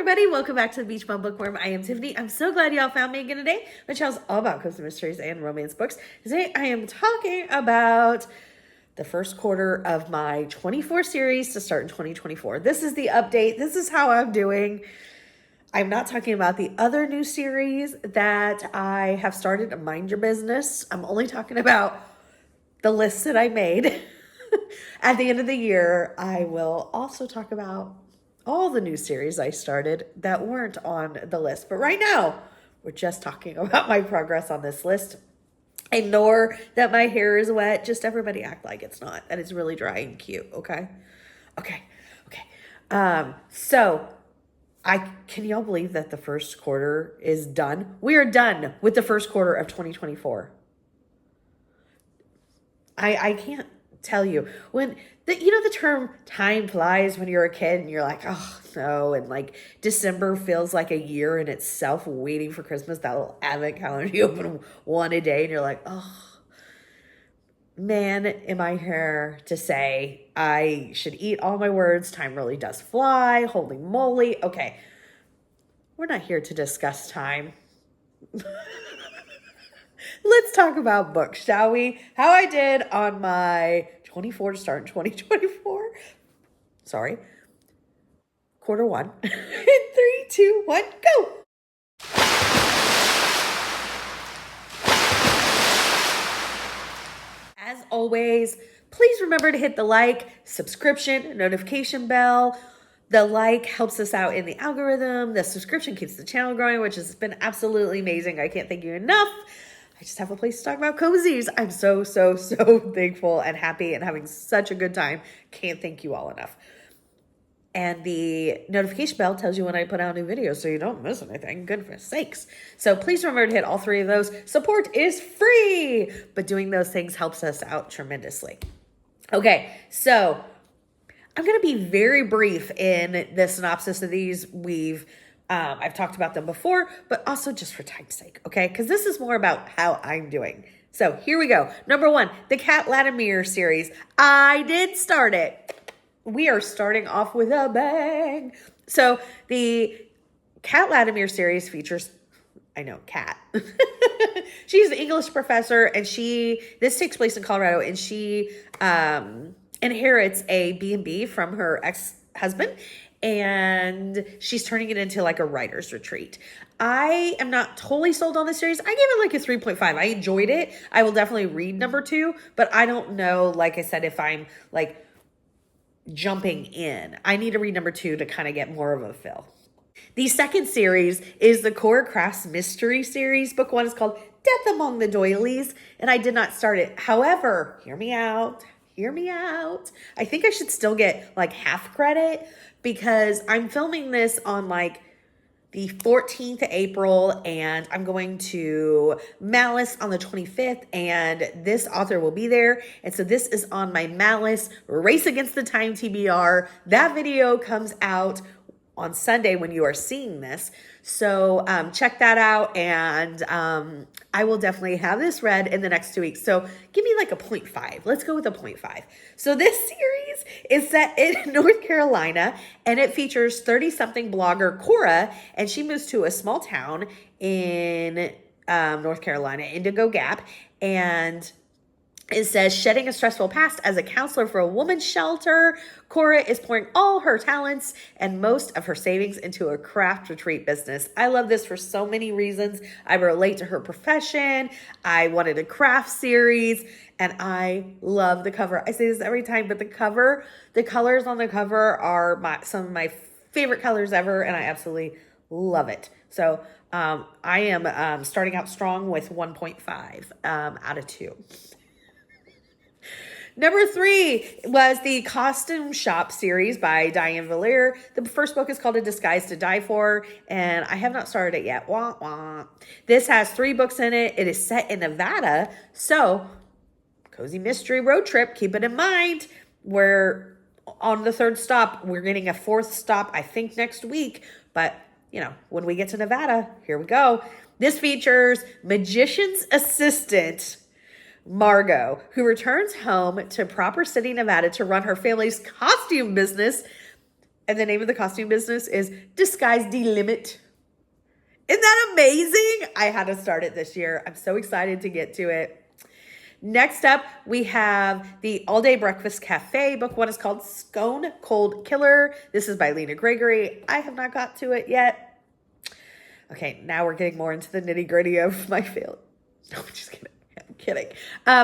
everybody. Welcome back to the Beach Bum Bookworm. I am Tiffany. I'm so glad y'all found me again today. My channel's all about cozy mysteries and romance books. Today I am talking about the first quarter of my 24 series to start in 2024. This is the update. This is how I'm doing. I'm not talking about the other new series that I have started. Mind your business. I'm only talking about the lists that I made. At the end of the year, I will also talk about all the new series I started that weren't on the list. But right now, we're just talking about my progress on this list. Ignore that my hair is wet. Just everybody act like it's not, that it's really dry and cute, okay? Okay. So can y'all believe that the first quarter is done? We are done with the first quarter of 2024. I can't tell you when the term time flies when you're a kid and you're like, oh no, and like December feels like a year in itself waiting for Christmas. That little advent calendar, you open one a day and you're like, oh man, am I here to say I should eat all my words. Time really does fly. Holy moly. Okay, we're not here to discuss time. Let's talk about books, shall we? How I did on my 24 to start in 2024. Sorry. Quarter one. In 3, 2, 1, go. As always, please remember to hit the like, subscription, notification bell. The like helps us out in the algorithm. The subscription keeps the channel growing, which has been absolutely amazing. I can't thank you enough. I just have a place to talk about cozies. I'm so thankful and happy and having such a good time. Can't thank you all enough. And the notification bell tells you when I put out new videos so you don't miss anything. Goodness sakes. So please remember to hit all 3 of those. Support is free, but doing those things helps us out tremendously. Okay, so I'm going to be very brief in the synopsis of these. I've talked about them before, but also just for time's sake, okay? Because this is more about how I'm doing. So here we go. Number 1, the Ladimir Series. I did start it. We are starting off with a bang. So the Ladimir Series features, Kat. She's an English professor, and this takes place in Colorado, and she inherits a B&B from her ex-husband, and she's turning it into like a writer's retreat. I am not totally sold on this series. I gave it like a 3.5. I enjoyed it. I will definitely read number 2, but I don't know, like I said, if I'm like jumping in. I need to read number 2 to kind of get more of a feel. The second series is the Cora Crafts Mystery Series. Book 1 is called Death Among the Doilies, and I did not start it. However, hear me out. I think I should still get like half credit because I'm filming this on like the 14th of April, and I'm going to Malice on the 25th, and this author will be there. And so this is on my Malice Race Against the Time TBR. That video comes out on Sunday when you are seeing this. So check that out, and I will definitely have this read in the next 2 weeks. So give me like a 0.5. Let's go with a 0.5. So this series is set in North Carolina, and it features 30-something blogger Cora, and she moves to a small town in North Carolina, Indigo Gap, and it says, shedding a stressful past as a counselor for a woman's shelter, Cora is pouring all her talents and most of her savings into a craft retreat business. I love this for so many reasons. I relate to her profession. I wanted a craft series, and I love the cover. I say this every time, but the colors on the cover are some of my favorite colors ever, and I absolutely love it. So I am starting out strong with 1.5 out of 2. Number 3 was the Costume Shop series by Diane Valere. The first book is called A Disguise to Die For, and I have not started it yet. Wah, wah. This has 3 books in it. It is set in Nevada, so cozy mystery road trip. Keep it in mind. We're on the 3rd stop. We're getting a 4th stop, I think, next week. But, when we get to Nevada, here we go. This features magician's assistant Margot, who returns home to Proper City, Nevada to run her family's costume business And the name of the costume business is Disguise Delimit. Isn't that amazing? I had to start it this year. I'm so excited to get to it. Next up, we have the All Day Breakfast Cafe. Book one is called Scone Cold Killer. This is by Lena Gregory. I have not got to it yet. Okay, now we're getting more into the nitty gritty of my fail. No, I'm just kidding. I'm kidding.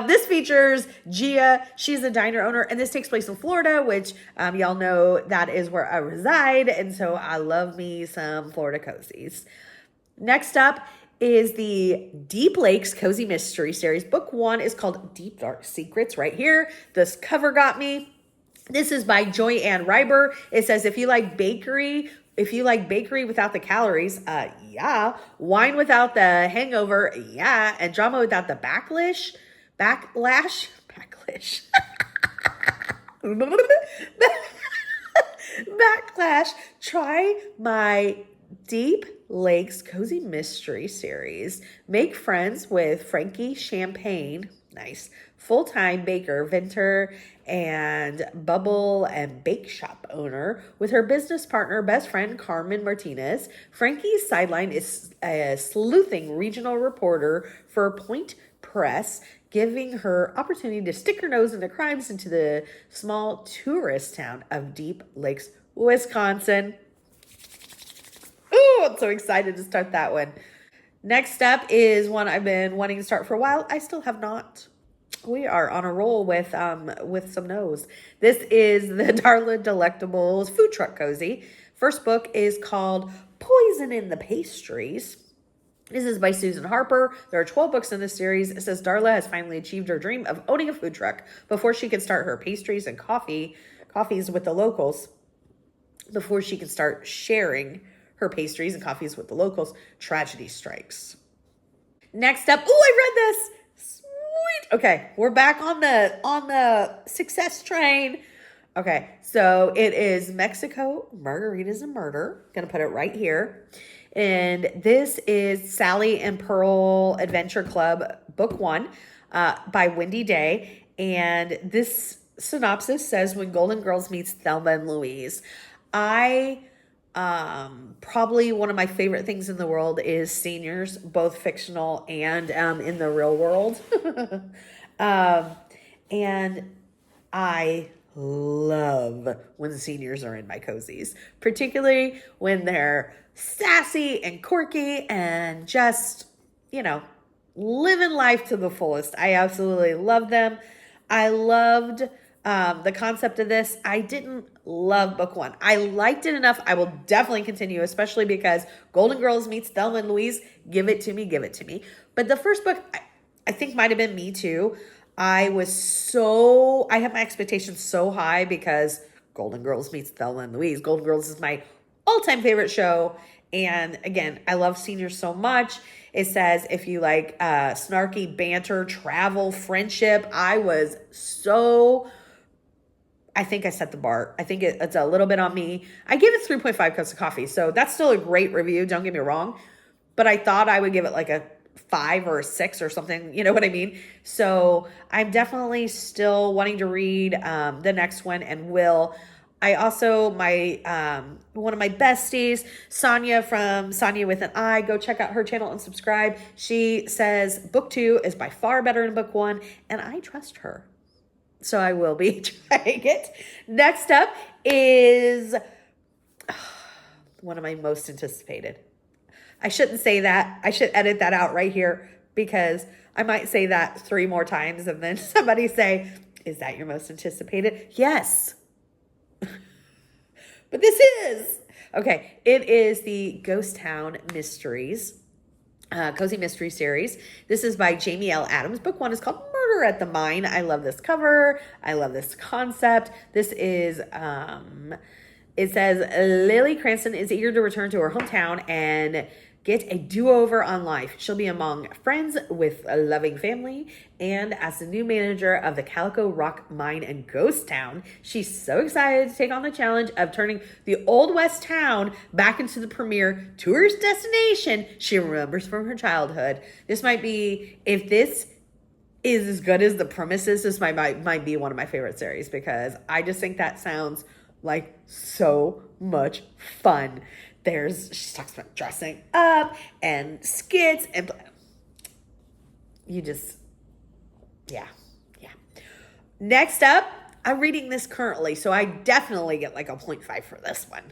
This features Gia. She's a diner owner, and this takes place in Florida, which y'all know that is where I reside. And so I love me some Florida cozies. Next up is the Deep Lakes Cozy Mystery Series. Book one is called Deep Dark Secrets right here. This cover got me. This is by Joy Ann Reiber. It says, if you like bakery without the calories, yeah. Wine without the hangover, yeah. And drama without the backlash. Backlash. Try my Deep Lakes Cozy Mystery Series. Make friends with Frankie Champagne, nice, full-time baker, vintner, and bubble and bake shop owner with her business partner, best friend, Carmen Martinez. Frankie's sideline is a sleuthing regional reporter for Point Press, giving her opportunity to stick her nose into crimes into the small tourist town of Deep Lakes, Wisconsin. Ooh, I'm so excited to start that one. Next up is one I've been wanting to start for a while. I still have not. We are on a roll with some no's. This is the Darla Delectables Food Truck Cozy. First book is called Poison in the Pastries. This is by Susan Harper. There are 12 books in this series. It says Darla has finally achieved her dream of owning a food truck before she can start her pastries and coffees with the locals. Before she can start sharing her pastries and coffees with the locals, tragedy strikes. Next up, I read this. Sweet. Okay, we're back on the success train. Okay, so it is Mexico, Margaritas and Murder. Gonna put it right here. And this is Sally and Pearl Adventure Club, book one, by Wendy Day. And this synopsis says, when Golden Girls meets Thelma and Louise. Probably one of my favorite things in the world is seniors, both fictional and in the real world. And I love when seniors are in my cozies, particularly when they're sassy and quirky and just, living life to the fullest. I absolutely love them. I loved the concept of this. I didn't love book one. I liked it enough. I will definitely continue, especially because Golden Girls meets Thelma and Louise. Give it to me. But the first book, I think might have been me too. I had my expectations so high because Golden Girls meets Thelma and Louise. Golden Girls is my all-time favorite show. And again, I love seniors so much. It says, if you like snarky banter, travel, friendship, I think I set the bar. I think it's a little bit on me. I gave it 3.5 cups of coffee. So that's still a great review. Don't get me wrong. But I thought I would give it like a 5 or a 6 or something. You know what I mean? So I'm definitely still wanting to read the next one and will. I also, one of my besties, Sonia from Sonia with an I, go check out her channel and subscribe. She says book 2 is by far better than book 1, and I trust her. So I will be trying it. Next up is one of my most anticipated. I shouldn't say that. I should edit that out right here because I might say that 3 more times and then somebody say, is that your most anticipated? Yes. But this is. Okay, it is the Ghost Town Mysteries. Cozy Mystery Series. This is by Jamie L. Adams. Book 1 is called Murder at the Mine. I love this cover. I love this concept. This is, it says, Lily Cranston is eager to return to her hometown and get a do-over on life. She'll be among friends with a loving family. And as the new manager of the Calico Rock Mine and Ghost Town, she's so excited to take on the challenge of turning the Old West town back into the premier tourist destination she remembers from her childhood. This might be, if this is as good as the premises, this might be one of my favorite series because I just think that sounds like so much fun. She talks about dressing up and skits and you just, yeah. Next up, I'm reading this currently, so I definitely get like a 0.5 for this one.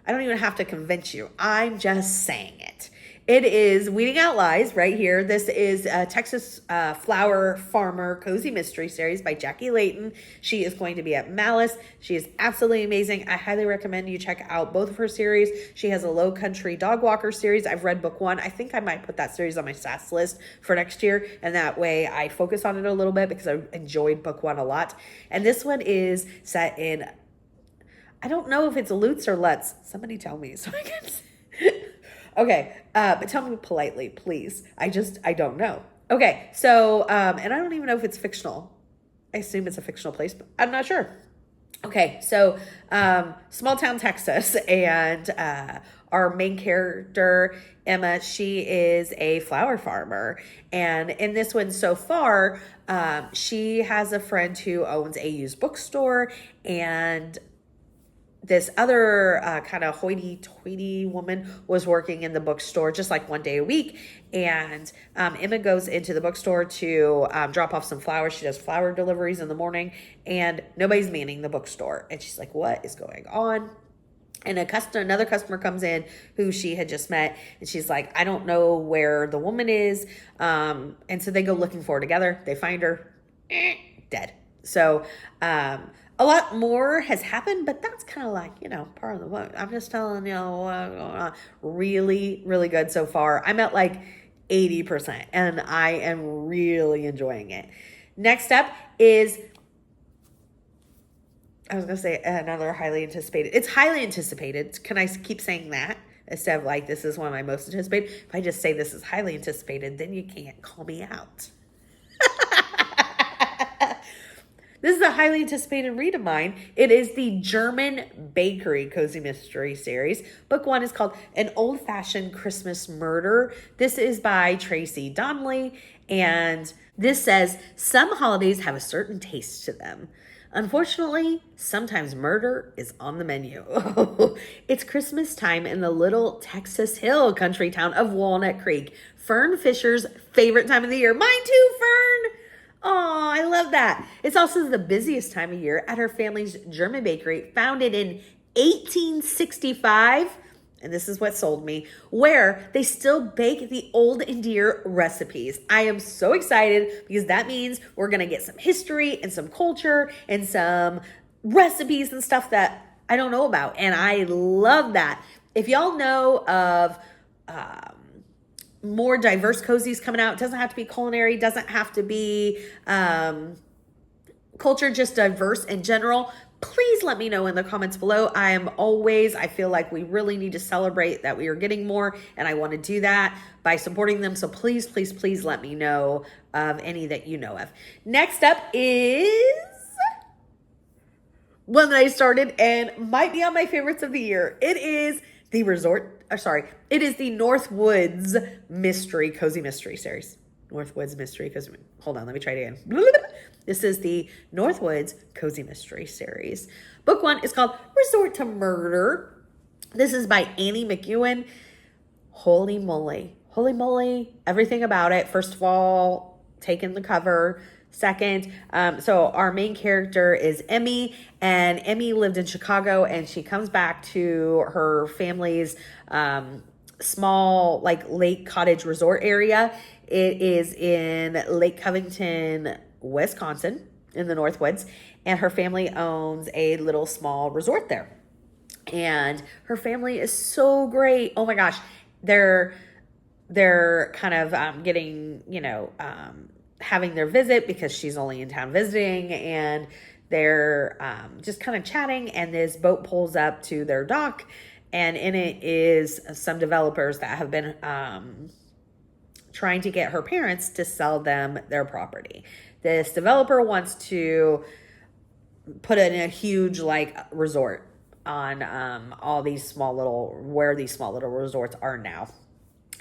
I don't even have to convince you. I'm just saying it. It is Weeding Out Lies right here. This is a Texas Flower Farmer Cozy Mystery Series by Jackie Layton. She is going to be at Malice. She is absolutely amazing. I highly recommend you check out both of her series. She has a Low Country Dog Walker series. I've read book 1. I think I might put that series on my SAS list for next year, and that way I focus on it a little bit because I enjoyed book 1 a lot. And this one is set in, I don't know if it's Lutz or Lutz. Somebody tell me so I can Okay, but tell me politely, please. I don't know. Okay, so, and I don't even know if it's fictional. I assume it's a fictional place, but I'm not sure. Okay, so, small town Texas, and our main character, Emma, she is a flower farmer. And in this one so far, she has a friend who owns a used bookstore, and this other kind of hoity-toity woman was working in the bookstore just like one day a week. And Emma goes into the bookstore to drop off some flowers. She does flower deliveries in the morning, and nobody's manning the bookstore. And she's like, what is going on? And another customer comes in who she had just met, and she's like, I don't know where the woman is. And so they go looking for her together. They find her dead. So, a lot more has happened, but that's kind of like, part of the book. I'm just telling you, really, really good so far. I'm at like 80%, and I am really enjoying it. Next up is, I was going to say another highly anticipated. It's highly anticipated. Can I keep saying that? Instead of like, this is one of my most anticipated. If I just say this is highly anticipated, then you can't call me out. This is a highly anticipated read of mine. It is the German Bakery Cozy Mystery Series. Book 1 is called An Old-Fashioned Christmas Murder. This is by Tracy Donnelly, and this says, some holidays have a certain taste to them. Unfortunately, sometimes murder is on the menu. It's Christmas time in the little Texas Hill country town of Walnut Creek. Fern Fisher's favorite time of the year. Mine too, Fern! Oh, I love that. It's also the busiest time of year at her family's German bakery, founded in 1865. And this is what sold me, where they still bake the old and dear recipes. I am so excited because that means we're going to get some history and some culture and some recipes and stuff that I don't know about. And I love that. If y'all know of more diverse cozies coming out, it doesn't have to be culinary, doesn't have to be culture, just diverse in general, please let me know in the comments below. I feel like we really need to celebrate that we are getting more, and I want to do that by supporting them. So please, please, please let me know of any that you know of. Next up is one that I started and might be on my favorites of the year. It is the Northwoods Cozy Mystery Series. Northwoods Mystery Cozy. Hold on, let me try it again. This is the Northwoods Cozy Mystery Series. Book 1 is called Resort to Murder. This is by Annie McEwen. Holy moly. Holy moly. Everything about it. First of all, taking the cover. Second, so our main character is Emmy, and Emmy lived in Chicago, and she comes back to her family's small lake cottage resort area. It is in Lake Covington, Wisconsin, in the Northwoods, and her family owns a little small resort there. And her family is so great. Oh my gosh, they're kind of getting, having their visit because she's only in town visiting, and they're just kind of chatting, and this boat pulls up to their dock, and in it is some developers that have been trying to get her parents to sell them their property. This developer wants to put in a huge resort on where these small little resorts are now,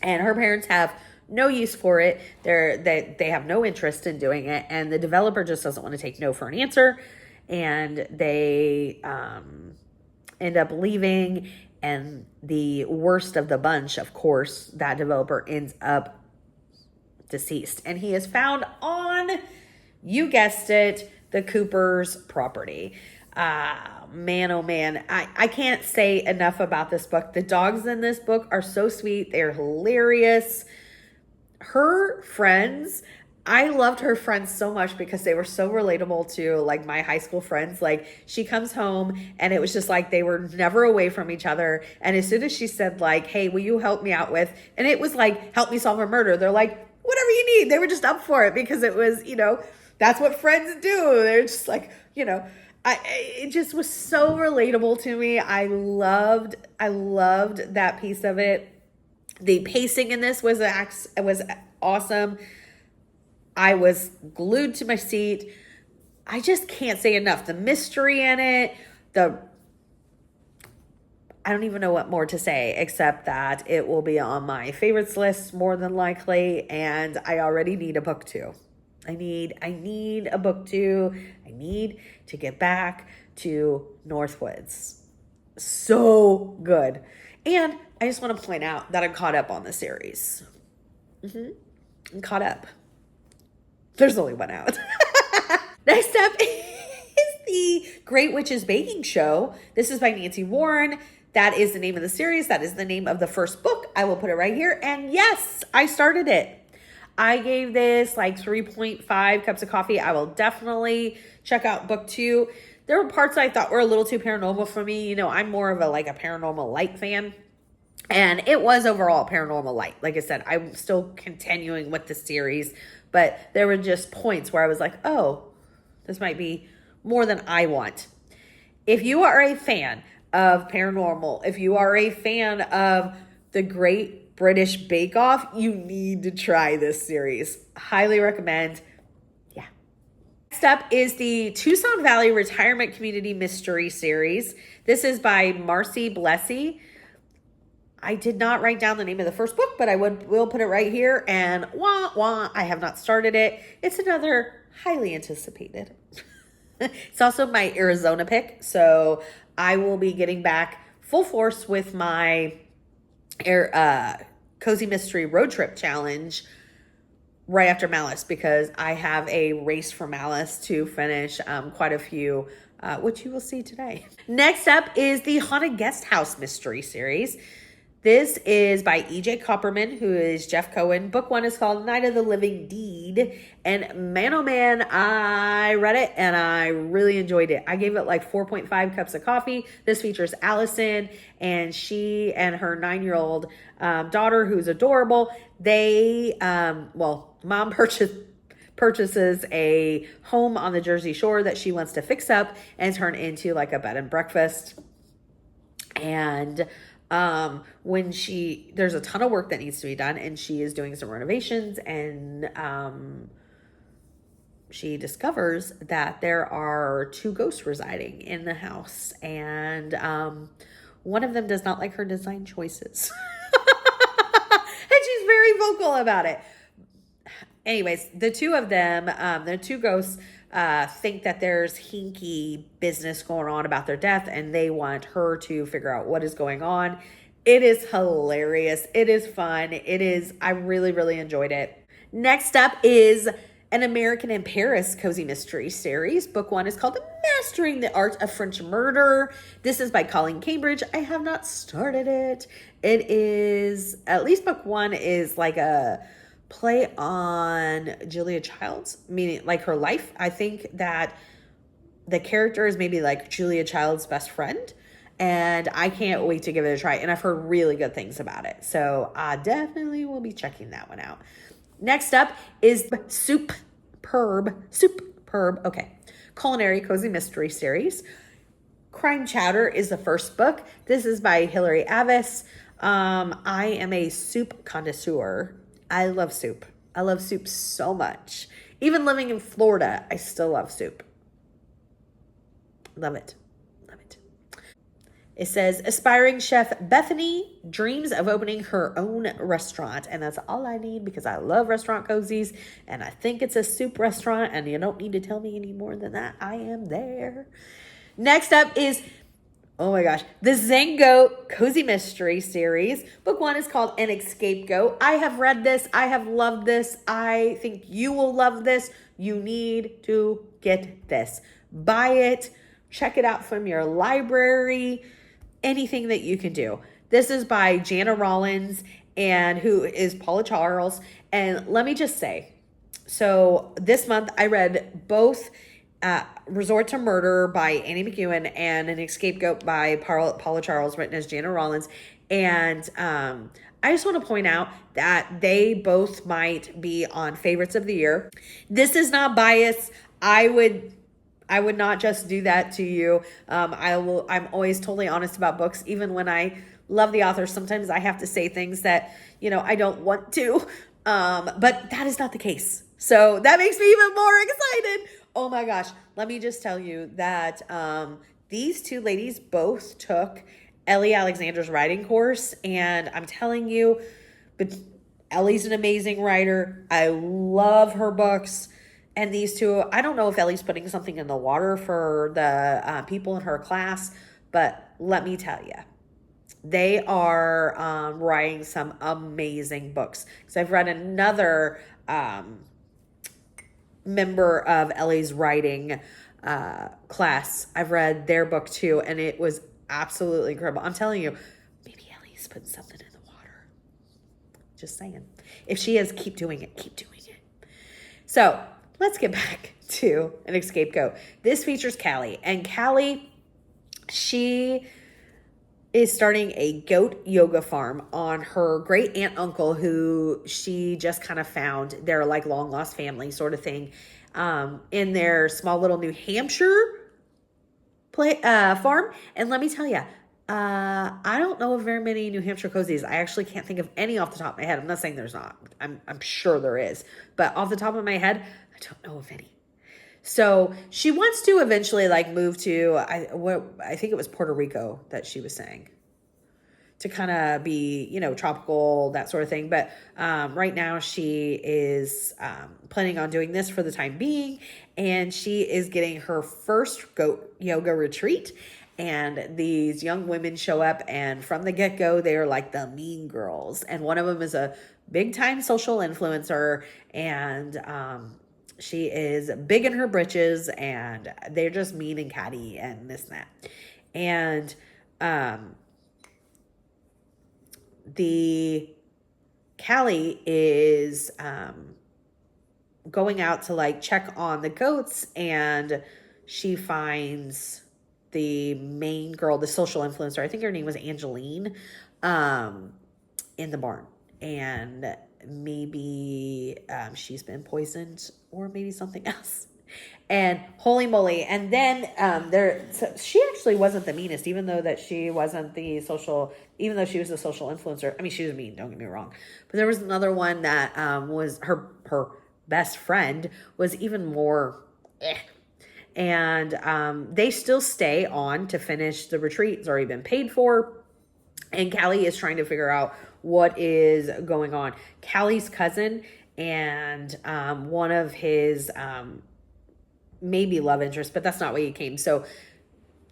and her parents have no use for it. They have no interest in doing it, and the developer just doesn't want to take no for an answer. And they end up leaving, and the worst of the bunch, of course, that developer ends up deceased, and he is found on, you guessed it, the Cooper's property. Man, oh man, I can't say enough about this book. The dogs in this book are so sweet. They're hilarious. Her friends, I loved her friends so much because they were so relatable to like my high school friends. Like, she comes home and it was just like they were never away from each other. And as soon as she said like, hey, will you help me out with, and it was like, help me solve a murder, they're like, whatever you need. They were just up for it because it was, that's what friends do. They're just like, it just was so relatable to me. I loved that piece of it. The pacing in this was awesome. I was glued to my seat. I just can't say enough. The mystery in it, I don't even know what more to say except that it will be on my favorites list more than likely, and I already need a book two. I need a book two. I need to get back to Northwoods. So good. And I just want to point out that I'm caught up on the series. I'm caught up. There's only one out. Next up is the Great Witch's Baking Show. This is by Nancy Warren. That is the name of the series. That is the name of the first book. I will put it right here. And yes, I started it. I gave this like 3.5 cups of coffee. I will definitely check out book two. There were parts I thought were a little too paranormal for me. I'm more of a paranormal light fan. And it was overall paranormal light. Like I said, I'm still continuing with the series. But there were just points where I was like, oh, this might be more than I want. If you are a fan of paranormal, if you are a fan of the Great British Bake Off, you need to try this series. Highly recommend. Yeah. Next up is the Tucson Valley Retirement Community Mystery Series. This is by Marcy Blessy. I did not write down the name of the first book, but I will put it right here. And I have not started it. It's another highly anticipated. It's also my Arizona pick, so I will be getting back full force with my Cozy Mystery Road Trip Challenge right after Malice, because I have a race for Malice to finish quite a few, which you will see today. Next up is the Haunted Guest House Mystery Series. This is by E.J. Copperman, who is Jeff Cohen. Book one is called Night of the Living Deed. And man, oh man, I read it and I really enjoyed it. I gave it like 4.5 cups of coffee. This features Allison, and she and her 9-year-old daughter, who's adorable. They, mom purchases a home on the Jersey Shore that she wants to fix up and turn into like a bed and breakfast. And there's a ton of work that needs to be done, and she is doing some renovations, and she discovers that there are 2 ghosts residing in the house, and one of them does not like her design choices. And she's very vocal about it. Anyways, the 2 of them, the 2 ghosts, think that there's hinky business going on about their death, and they want her to figure out what is going on. It is hilarious. It is fun. I really, really enjoyed it. Next up is An American in Paris Cozy Mystery Series. Book one is called Mastering the Art of French Murder. This is by Colleen Cambridge. I have not started it. It is, at least book one is like a play on Julia Child's, meaning like her life. I think that the character is maybe like Julia Child's best friend, and I can't wait to give it a try. And I've heard really good things about it, so I definitely will be checking that one out. Next up is Superb, okay, Culinary Cozy Mystery Series. Crime Chowder is the first book. This is by Hilary Avis. I am a soup connoisseur. I love soup. I love soup so much. Even living in Florida, I still love soup. Love it. Love it. It says, aspiring chef Bethany dreams of opening her own restaurant. And that's all I need, because I love restaurant cozies. And I think it's a soup restaurant. And you don't need to tell me any more than that. I am there. Next up is Oh my gosh. The Zango Cozy Mystery Series. Book 1 is called An Escape Goat. I have read this. I have loved this. I think you will love this. You need to get this. Buy it. Check it out from your library. Anything that you can do. This is by Jana Rollins, and who is Paula Charles. And let me just say, so this month I read both Resort to Murder by Annie McEwen and An Escape Goat by Paula Charles, written as Jana Rollins. And I just want to point out that they both might be on favorites of the year. This is not bias. I would not just do that to you. I'm always totally honest about books, even when I love the author. Sometimes I have to say things that, I don't want to. But that is not the case. So that makes me even more excited. Oh my gosh. Let me just tell you that these two ladies both took Ellie Alexander's writing course. And I'm telling you, but Ellie's an amazing writer. I love her books. And these two, I don't know if Ellie's putting something in the water for the people in her class, but let me tell you, they are writing some amazing books. Because I've read another member of Ellie's writing class. I've read their book too, and it was absolutely incredible. I'm telling you, maybe Ellie's putting something in the water. Just saying. If she is, keep doing it. Keep doing it. So let's get back to An Escape Goat. This features Callie. And Callie, she is starting a goat yoga farm on her great aunt uncle, who she just kind of found. They're like long lost family sort of thing, in their small little New Hampshire farm. And let me tell you, I don't know of very many New Hampshire cozies. I actually can't think of any off the top of my head. I'm not saying there's not. I'm sure there is. But off the top of my head, I don't know of any. So she wants to eventually move to, I think it was Puerto Rico that she was saying, to kind of be, tropical, that sort of thing. But right now she is planning on doing this for the time being. And she is getting her first goat yoga retreat. And these young women show up, and from the get-go, they are like the mean girls. And one of them is a big-time social influencer, and she is big in her britches, and they're just mean and catty and this and that. And the Callie is going out to check on the goats, and she finds the main girl, the social influencer, I think her name was Angeline, in the barn. And maybe she's been poisoned, or maybe something else. And holy moly. And then so she actually wasn't the meanest, even though she was the social influencer. I mean, she was mean, don't get me wrong. But there was another one that was her best friend was even more And they still stay on to finish the retreat. It's already been paid for. And Callie is trying to figure out what is going on. Callie's cousin and one of his maybe love interest, but that's not what he came. So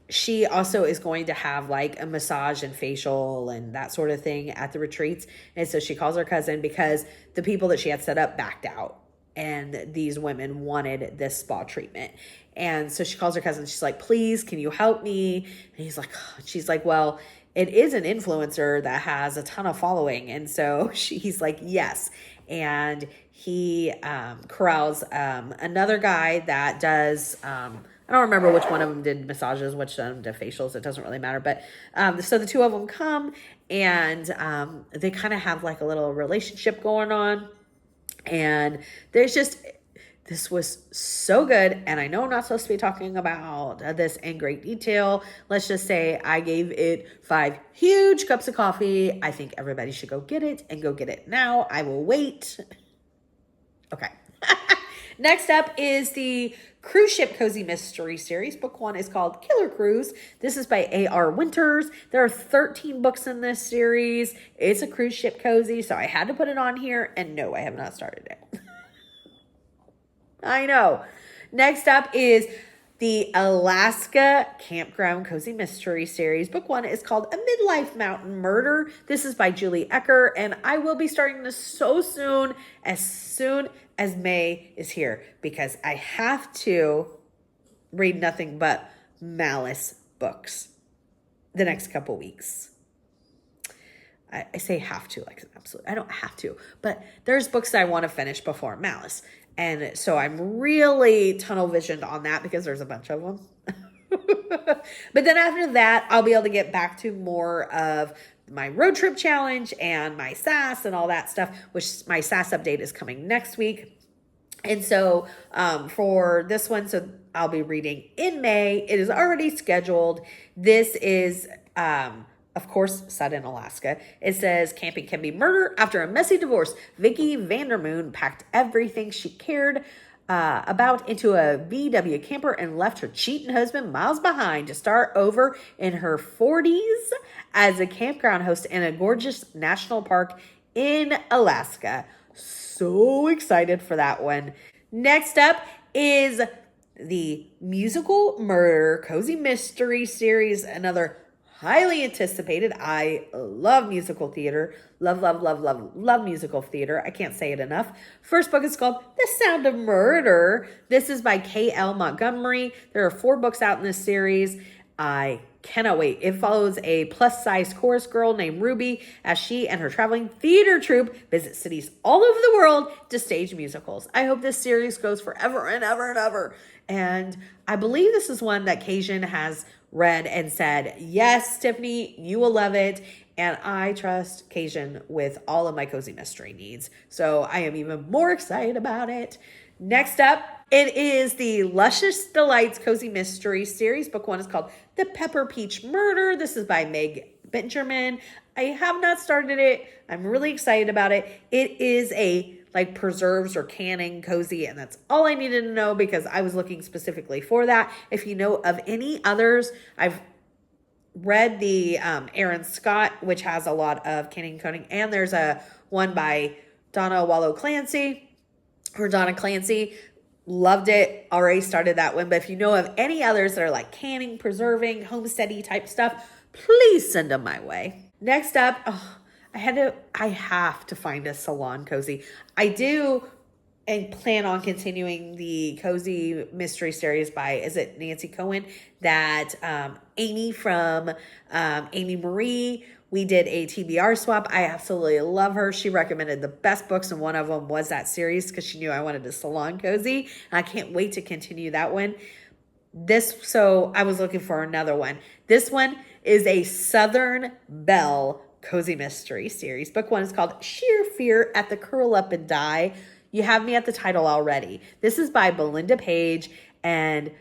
she also is going to have a massage and facial and that sort of thing at the retreats. And so she calls her cousin because the people that she had set up backed out. And these women wanted this spa treatment. And so she calls her cousin. She's like, please, can you help me? And she's like, well, it is an influencer that has a ton of following. And so he's like, yes. And he corrals another guy that does, I don't remember which one of them did massages, which one did facials. It doesn't really matter. But so the two of them come, and they kind of have a little relationship going on. And this was so good. And I know I'm not supposed to be talking about this in great detail. Let's just say I gave it 5 huge cups of coffee. I think everybody should go get it, and go get it now. I will wait. Okay. Next up is the Cruise Ship Cozy Mystery Series. Book 1 is called Killer Cruise. This is by A.R. Winters. There are 13 books in this series. It's a cruise ship cozy, so I had to put it on here. And no, I have not started it. I know. Next up is the Alaska Campground Cozy Mystery Series. Book 1 is called A Midlife Mountain Murder. This is by Julie Ecker, and I will be starting this so soon as May is here, because I have to read nothing but Malice books the next couple weeks. I say have to, like absolutely. I don't have to, but there's books I want to finish before Malice. And so I'm really tunnel visioned on that because there's a bunch of them. But then after that, I'll be able to get back to more of my road trip challenge and my SAS and all that stuff, which my SAS update is coming next week. And so for this one, so I'll be reading in May. It is already scheduled. This is, of course, set in Alaska. It says, camping can be murder. After a messy divorce, Vicky Vandermoon packed everything she cared about into a VW camper and left her cheating husband miles behind to start over in her 40s as a campground host in a gorgeous national park in Alaska. So excited for that one. Next up is the Musical Murder Cozy Mystery Series, another highly anticipated. I love musical theater. Love musical theater. I can't say it enough. First book is called The Sound of Murder. This is by K.L. Montgomery. There are 4 books out in this series. I cannot wait. It follows a plus-size chorus girl named Ruby as she and her traveling theater troupe visit cities all over the world to stage musicals. I hope this series goes forever and ever and ever. And I believe this is one that Cajun has read and said, yes, Tiffany, you will love it. And I trust Cajun with all of my cozy mystery needs. So I am even more excited about it. Next up, it is the Luscious Delights Cozy Mystery Series. Book 1 is called The Pepper Peach Murder. This is by Meg Benjamin. I have not started it. I'm really excited about it. It is a like preserves or canning cozy, and that's all I needed to know because I was looking specifically for that. If you know of any others, I've read the Aaron Scott, which has a lot of canning coding, and there's a one by Donna Clancy. Loved it. Already started that one. But if you know of any others that are like canning, preserving, homesteady type stuff, please send them my way. Next up, I have to find a Salon Cozy. I do and plan on continuing the Cozy Mystery Series by, is it Nancy Cohen? That Amy from Amy Marie, we did a TBR swap. I absolutely love her. She recommended the best books, and one of them was that series because she knew I wanted a Salon Cozy. And I can't wait to continue that one. So I was looking for another one. This one is a Southern Belle Cozy Mystery Series. Book 1 is called Sheer Fear at the Curl Up and Die. You have me at the title already. This is by Belinda Page, and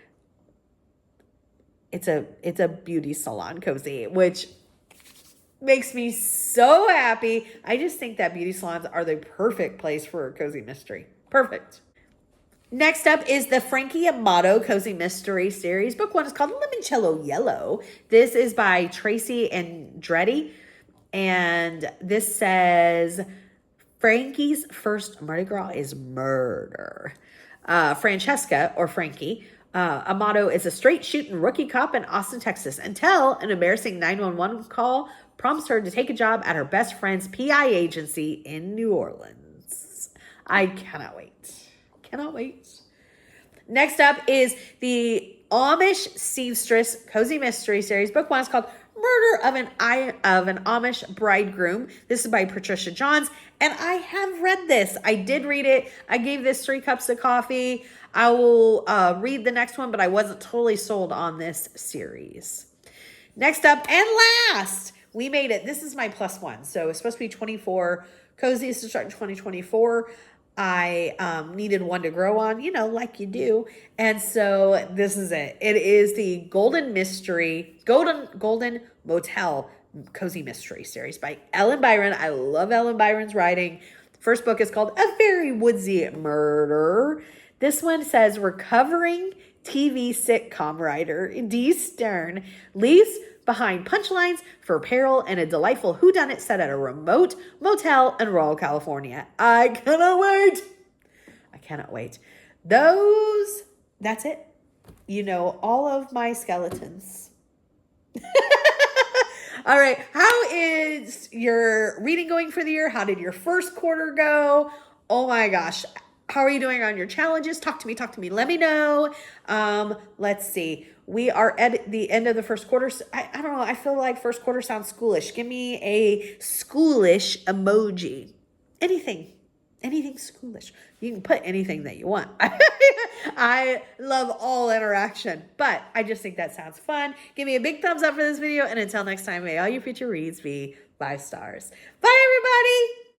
it's a beauty salon cozy, which makes me so happy. I just think that beauty salons are the perfect place for a cozy mystery. Perfect. Next up is the FrankieAmato Cozy Mystery Series. Book 1 is called Limoncello Yellow. This is by Tracy Andretti. And this says, Frankie's first Mardi Gras is murder. Francesca, or Frankie, Amato is a straight shooting rookie cop in Austin, Texas, until an embarrassing 911 call prompts her to take a job at her best friend's PI agency in New Orleans. I cannot wait. Cannot wait. Next up is the Amish Sinstress Cozy Mystery Series. Book 1 is called Murder of an Amish Bridegroom. This is by Patricia Johns, and I have read this. I did read it. I gave this 3 cups of coffee. I will read the next one, but I wasn't totally sold on this series. Next up and last, we made it. This is my +1. So it's supposed to be 24 cozies to start in 2024. I needed one to grow on, like you do. And so this is it. It is the Golden Motel Cozy Mystery Series by Ellen Byron. I love Ellen Byron's writing. First book is called A Very Woodsy Murder. This one says recovering TV sitcom writer Dee Stern leaves behind punchlines for peril and a delightful whodunit set at a remote motel in rural California. I cannot wait. That's it. you know all of my skeletons. All right. How is your reading going for the year? How did your first quarter go? Oh my gosh. How are you doing on your challenges? Talk to me. Talk to me. Let me know. Let's see. We are at the end of the first quarter. I don't know. I feel like first quarter sounds schoolish. Give me a schoolish emoji. Anything. Anything schoolish. You can put anything that you want. I love all interaction, but I just think that sounds fun. Give me a big thumbs up for this video, and until next time, may all your future reads be 5 stars. Bye, everybody!